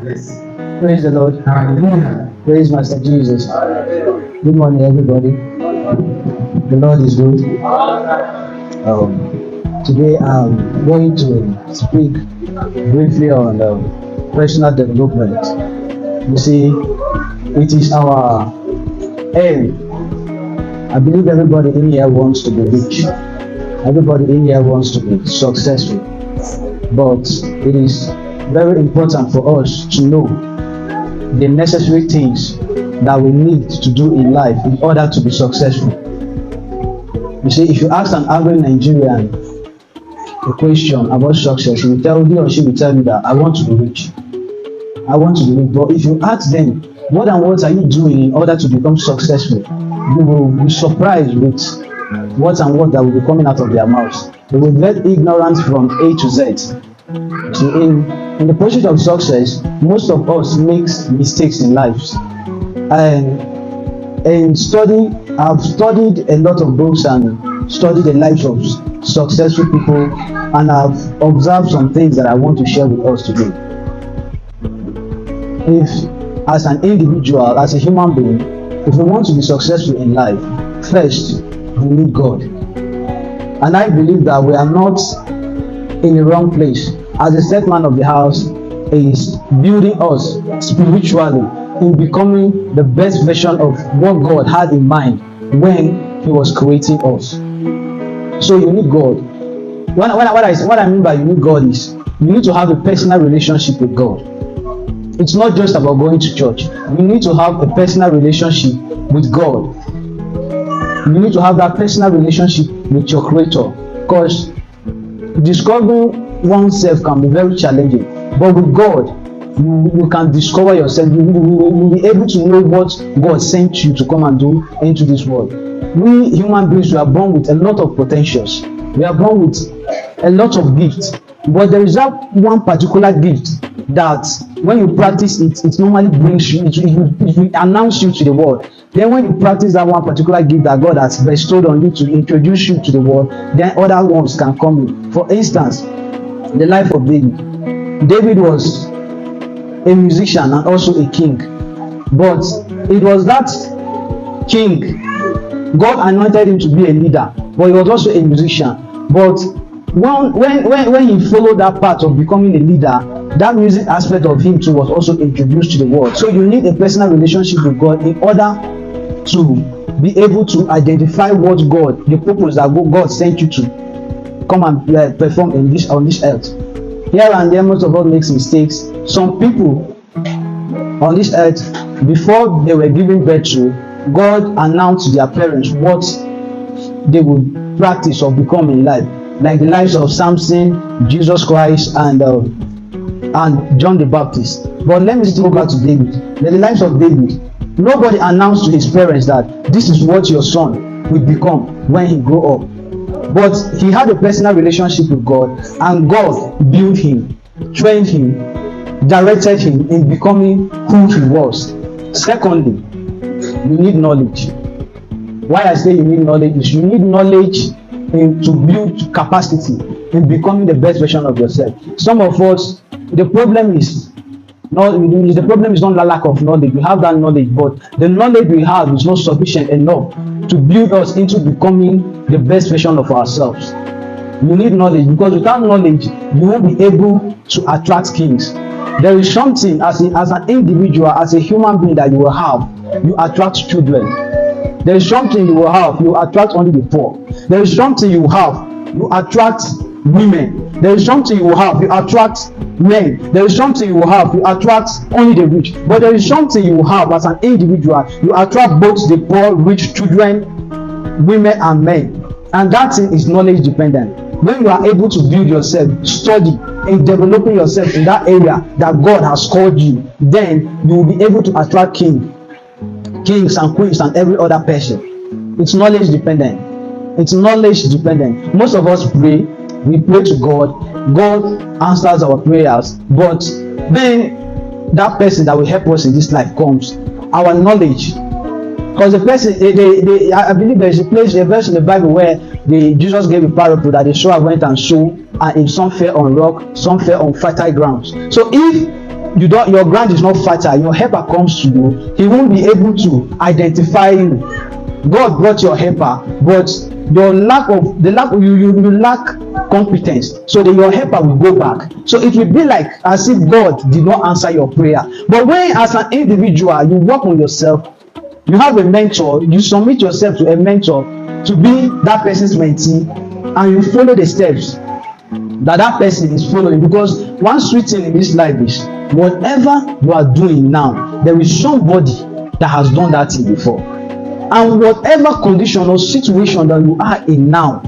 Praise the Lord. Hallelujah. Praise Master Jesus. Good morning, everybody. The Lord is good. Today I'm going to speak briefly on personal development. You see, it is our aim. I believe everybody in here wants to be rich. Everybody in here wants to be successful. But it is very important for us to know the necessary things that we need to do in life in order to be successful. You see, if you ask an average Nigerian a question about success, he or she will tell you that I want to be rich. I want to be rich. But if you ask them, what and what are you doing in order to become successful, you will be surprised with what and what that will be coming out of their mouths. They will get ignorance from A to Z. So in the pursuit of success, most of us makes mistakes in life. And I've studied a lot of books and studied the lives of successful people, and I've observed some things that I want to share with us today. If, as an individual, as a human being, if we want to be successful in life, first we need God. And I believe that we are not in the wrong place. As the set man of the house is building us spiritually in becoming the best version of what God had in mind when He was creating us. So you need God. What I mean by you need God is you need to have a personal relationship with God. It's not just about going to church. You need to have a personal relationship with God. You need to have that personal relationship with your Creator, because discovering oneself can be very challenging. But with God, you can discover yourself. You will be able to know what God sent you to come and do into this world. We human beings, we are born with a lot of potentials. We are born with a lot of gifts. But there is that one particular gift that when you practice it, it normally brings you, it will announce you to the world. Then when you practice that one particular gift that God has bestowed on you to introduce you to the world, then other ones can come in. For instance, the life of David. David was a musician and also a king. But it was that king, God anointed him to be a leader, but he was also a musician. But when he followed that path of becoming a leader, that music aspect of him too was also introduced to the world. So you need a personal relationship with God in order to be able to identify what God, the purpose that God sent you to come and perform on this earth. Here and there, most of us make mistakes. Some people on this earth, before they were giving birth to, God announced to their parents what they would practice or become in life, like the lives of Samson, Jesus Christ, and John the Baptist. But let me still go back to David. The lives of David, nobody announced to his parents that this is what your son will become when he grow up. But he had a personal relationship with God, and God built him, trained him, directed him in becoming who he was. Secondly, you need knowledge. Why I say you need knowledge is you need knowledge to build capacity in becoming the best version of yourself. Some of us, the problem is not lack of knowledge. We have that knowledge, but the knowledge we have is not sufficient enough to build us into becoming the best version of ourselves. You need knowledge, because without knowledge, you won't be able to attract kings. There is something as an individual, as a human being that you will have. You attract children. There is something you will have. You attract only the poor. There is something you have. You attract women. There is something you will have. You attract men. There is something you will have. You attract only the rich. But there is something you will have as an individual. You attract both the poor, rich, children, women, and men. And that thing is knowledge dependent. When you are able to build yourself, study, and developing yourself in that area that God has called you, then you will be able to attract kings and queens and every other person. It's knowledge dependent. It's knowledge dependent. Most of us pray, we pray to God, God answers our prayers, but then that person that will help us in this life comes, our knowledge. Because the person, I believe there is a verse in the Bible where Jesus gave a parable that the sower went and sowed, and some fell on rock, some fell on fertile grounds. So if your ground is not fertile, your helper comes to you, he won't be able to identify you. God brought your helper, but you lack competence, so that your helper will go back. So it will be like as if God did not answer your prayer. But when as an individual you work on yourself, you have a mentor, you submit yourself to a mentor to be that person's mentee, and you follow the steps that person is following. Because one sweet thing in this life is whatever you are doing now, there is somebody that has done that thing before. And whatever condition or situation that you are in now,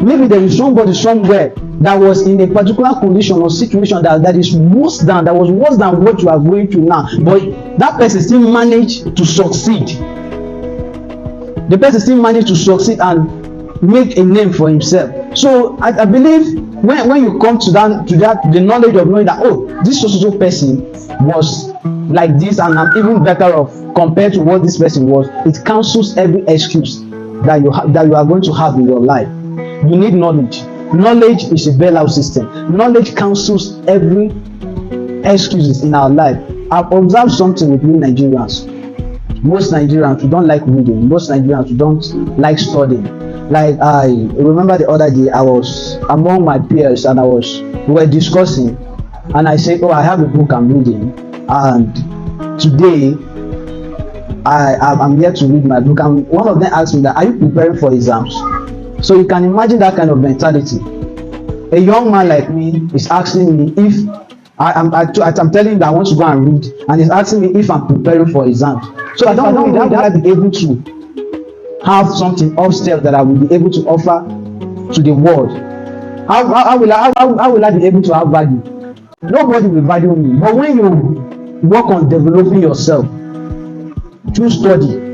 maybe there is somebody somewhere that was in a particular condition or situation that is worse than what you are going through now, but that person still managed to succeed. The person still managed to succeed and make a name for himself. So I believe when you come to the knowledge of knowing that, oh, this so person was like this and I'm even better off compared to what this person was, it cancels every excuse that you are going to have in your life. You need knowledge. Knowledge is a bailout system. Knowledge cancels every excuses in our life. I've observed something with we Nigerians. Most Nigerians, we don't like reading. Most Nigerians, we don't like studying. Like I remember the other day, I was among my peers and we were discussing, and I said, oh, I have a book I'm reading, and today I'm here to read my book. And one of them asked me that, are you preparing for exams? So you can imagine that kind of mentality. A young man like me is asking me if I'm telling him that I want to go and read, and he's asking me if I'm preparing for exams. So I don't know how I be able to have something upstairs that I will be able to offer to the world. How will I be able to have value? Nobody will value me. But when you work on developing yourself through study,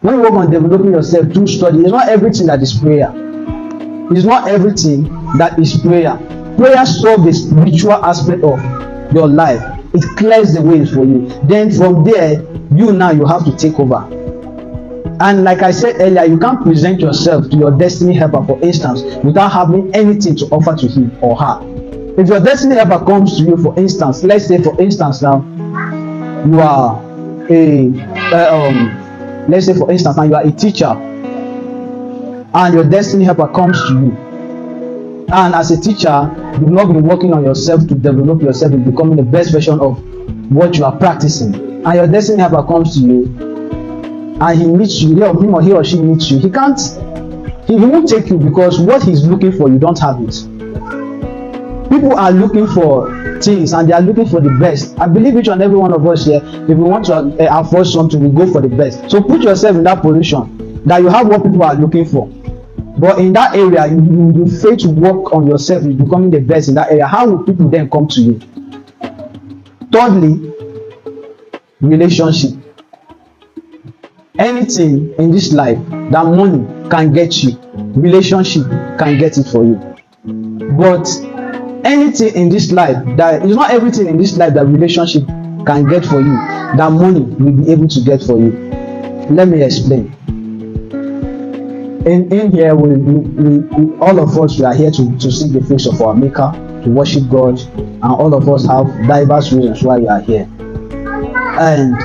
when you work on developing yourself through study, it's not everything that is prayer. It's not everything that is prayer. Prayer solves the spiritual aspect of your life. It clears the ways for you. Then from there, you have to take over. And like I said earlier, you can't present yourself to your destiny helper, for instance, without having anything to offer to him or her. If your destiny helper comes to you, for instance, let's say for instance now, you are let's say for instance now you are a teacher, and your destiny helper comes to you, and as a teacher you've not been working on yourself to develop yourself in becoming the best version of what you are practicing, and your destiny helper comes to you and he meets you, him or he or she meets you, he won't take you, because what he's looking for, you don't have it. People are looking for things and they are looking for the best. I believe each and every one of us here, if we want to afford something, we go for the best. So put yourself in that position that you have what people are looking for, but in that area you fail to work on yourself in becoming the best in that area. How will people then come to you? Thirdly, relationship. Anything in this life that money can get you, relationship can get it for you. But anything in this life, that is not everything in this life that relationship can get for you, that money will be able to get for you. Let me explain. In here, we all of us, we are here to seek the face of our Maker, to worship God, and all of us have diverse reasons why we are here. And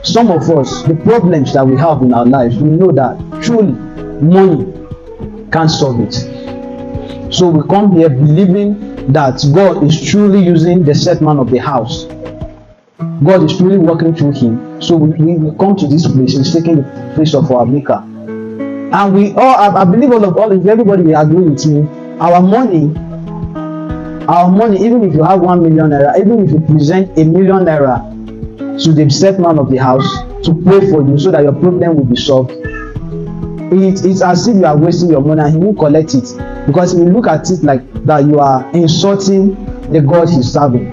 some of us, the problems that we have in our lives, we know that truly money can't solve it. So we come here believing that God is truly using the set man of the house. God is truly working through him. So we come to this place and seeking the face of our Maker. And we all, I believe everybody will agree with me, our money, even if you have 1 million naira, even if you present 1 million naira to the set man of the house to pray for you so that your problem will be solved, it's as if you are wasting your money, and he won't collect it, because he will look at it like that you are insulting the God he's serving.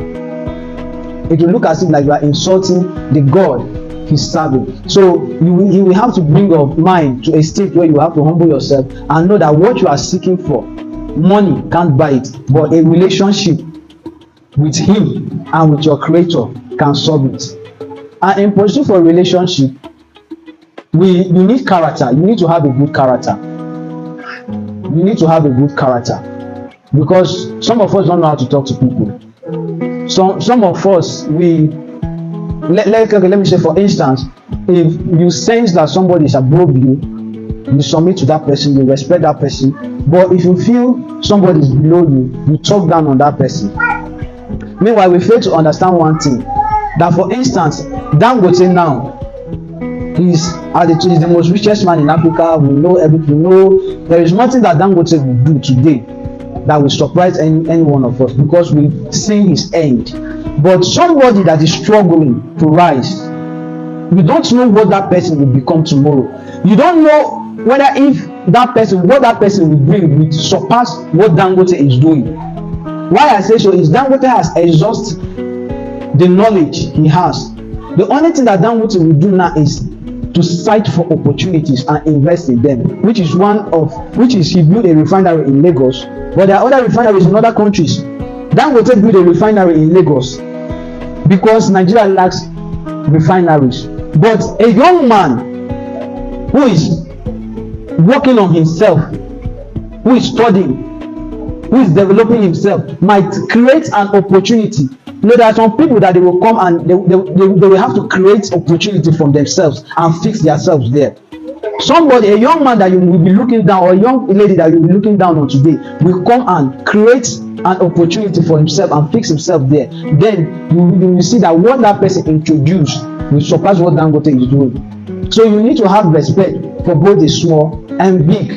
It will look as if like you are insulting the God he's serving. So you will have to bring your mind to a state where you have to humble yourself and know that what you are seeking for, money can't buy it, but a relationship with him and with your creator can solve it. And in pursuit for a relationship, you need character. You need to have a good character. You need to have a good character, because some of us don't know how to talk to people. some of us, let me say, for instance, if you sense that somebody is above you, you submit to that person, you respect that person. But if you feel somebody is below you, you talk down on that person. Meanwhile, we fail to understand one thing, that for instance, Dangote now is the most richest man in Africa. We know everything. We know there is nothing that Dangote will do today that will surprise any one of us, because we've seen his end. But somebody that is struggling to rise, you don't know what that person will become tomorrow. You don't know whether what that person will bring will surpass what Dangote is doing. Why I say so is Dangote has exhausted the knowledge he has. The only thing that Dangote will do now is to search for opportunities and invest in them, which is he built a refinery in Lagos, but there are other refineries in other countries. Dangote built a refinery in Lagos because Nigeria lacks refineries. But a young man who is working on himself, who is studying, who is developing himself, might create an opportunity. You know, there are some people that they will come and they will have to create opportunity from themselves and fix themselves there. Somebody, a young man that you will be looking down, or a young lady that you will be looking down on today, will come and create an opportunity for himself and fix himself there. Then you will see that what that person introduced will surpass what Dangote is doing. So you need to have respect for both the small and big.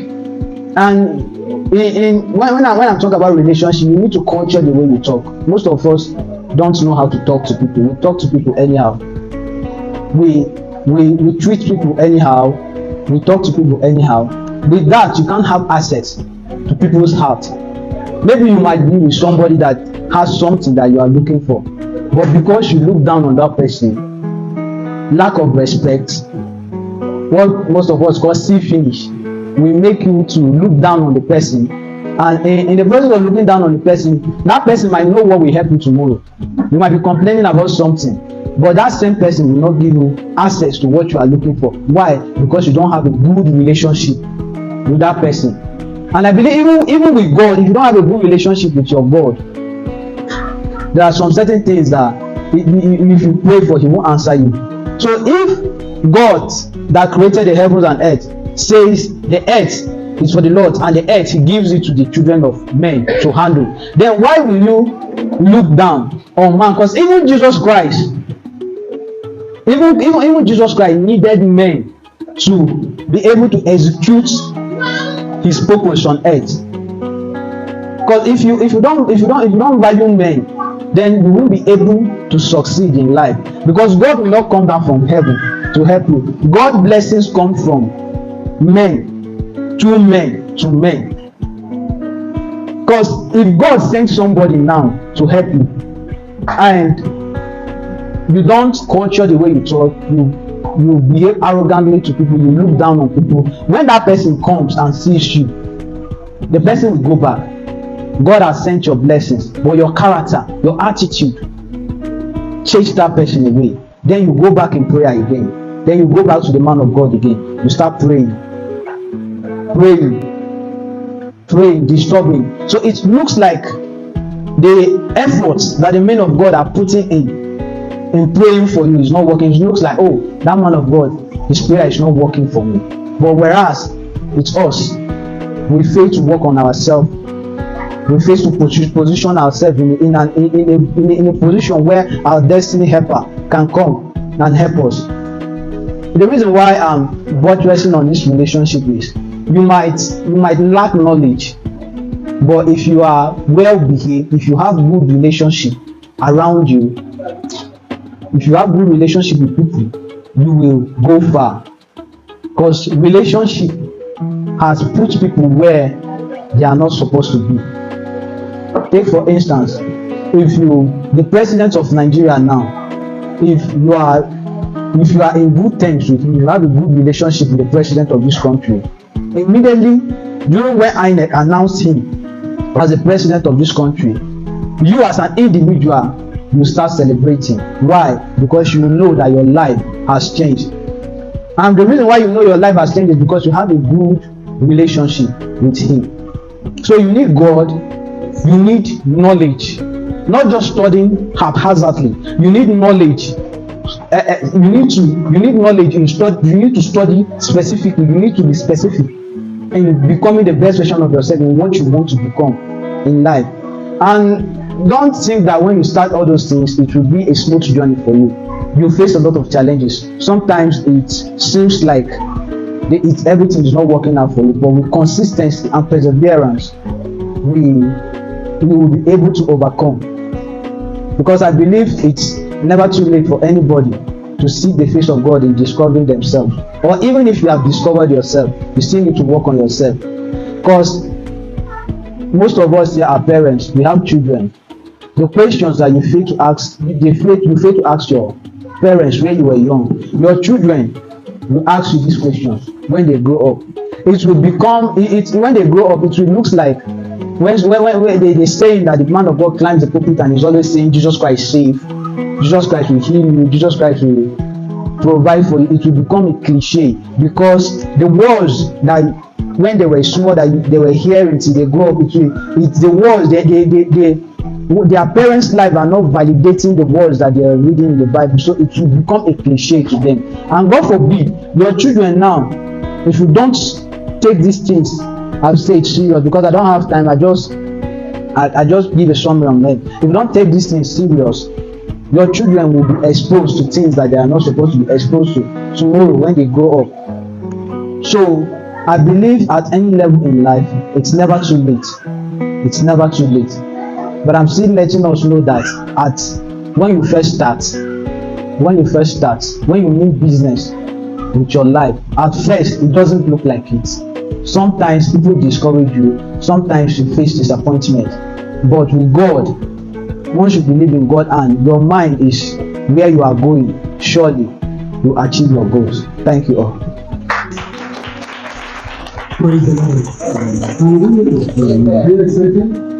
And when I'm talking about relationship, you need to culture the way you talk. Most of us don't know how to talk to people. We talk to people anyhow. We treat people anyhow. We talk to people anyhow. With that, you can't have access to people's heart. Maybe you might be with somebody that has something that you are looking for, but because you look down on that person, lack of respect, what most of us call see finish, will make you to look down on the person. And in the process of looking down on the person, that person might know what will help you tomorrow. You might be complaining about something, but that same person will not give you access to what you are looking for. Why? Because you don't have a good relationship with that person. And I believe even with God, if you don't have a good relationship with your God, there are some certain things that if you pray for, He won't answer you. So if God that created the heavens and earth says the earth is for the Lord, and the earth He gives it to the children of men to handle, then why will you look down on man? Because even Jesus Christ needed men to be able to execute His purpose on earth. Because if you don't value men, then you won't be able to succeed in life. Because God will not come down from heaven to help you. God's blessings come from men to men to men. Because if God sends somebody now to help you, and you don't culture the way you talk, you behave arrogantly to people, you look down on people, when that person comes and sees you, the person will go back. God has sent your blessings, but your character, your attitude, chase that person away. Then you go back in prayer again. Then you go back to the man of God again. You start praying, disturbing. So it looks like the efforts that the men of God are putting in praying for you is not working. It looks like, oh, that man of God, his prayer is not working for me. But whereas it's us, we fail to work on ourselves. We fail to position ourselves in a position where our destiny helper can come and help us. The reason why I'm buttressing on this relationship is you might lack knowledge, but if you are well behaved, if you have good relationship around you, if you have good relationship with people, you will go far. Because relationship has put people where they are not supposed to be. Take for instance, if the president of Nigeria now, if you are in good terms with him, you have a good relationship with the president of this country, immediately during when INEC announced him as the president of this country, you as an individual, you start celebrating. Why? Because you know that your life has changed. And the reason why you know your life has changed is because you have a good relationship with Him. So you need God, you need knowledge, not just studying haphazardly. You need knowledge. You need knowledge in study. You need to study specifically. You need to be specific in becoming the best version of yourself in what you want to become in life. And don't think that when you start all those things, it will be a smooth journey for you. You face a lot of challenges. Sometimes it seems like everything is not working out for you, but with consistency and perseverance, we will be able to overcome. Because I believe it's never too late for anybody to seek the face of God in discovering themselves. Or even if you have discovered yourself, you still need to work on yourself. Because most of us here are parents, we have children. The questions that you fail to ask, you fail to ask your parents when you were young. Your children will ask you these questions when they grow up. It will become, when they grow up, it will look like when they saying that the man of God climbs the pulpit and is always saying Jesus Christ save, Jesus Christ will heal you, Jesus Christ will provide for you. It will become a cliche, because the words that when they were small that they were hearing till they grow up, it's the words their parents' life are not validating the words that they are reading in the Bible, so it will become a cliche to them. And God forbid your children now, if you don't take these things, I'll say it's serious because I don't have time. I just give a summary on them. If you don't take these things serious, your children will be exposed to things that they are not supposed to be exposed to tomorrow when they grow up. So I believe at any level in life, it's never too late. It's never too late. But I'm still letting us know that when you first start, when you mean business with your life, at first it doesn't look like it. Sometimes people discourage you, sometimes you face disappointment. But with God, once you believe in God and your mind is where you are going, surely you achieve your goals. Thank you all. Praise the Lord. Are you excited?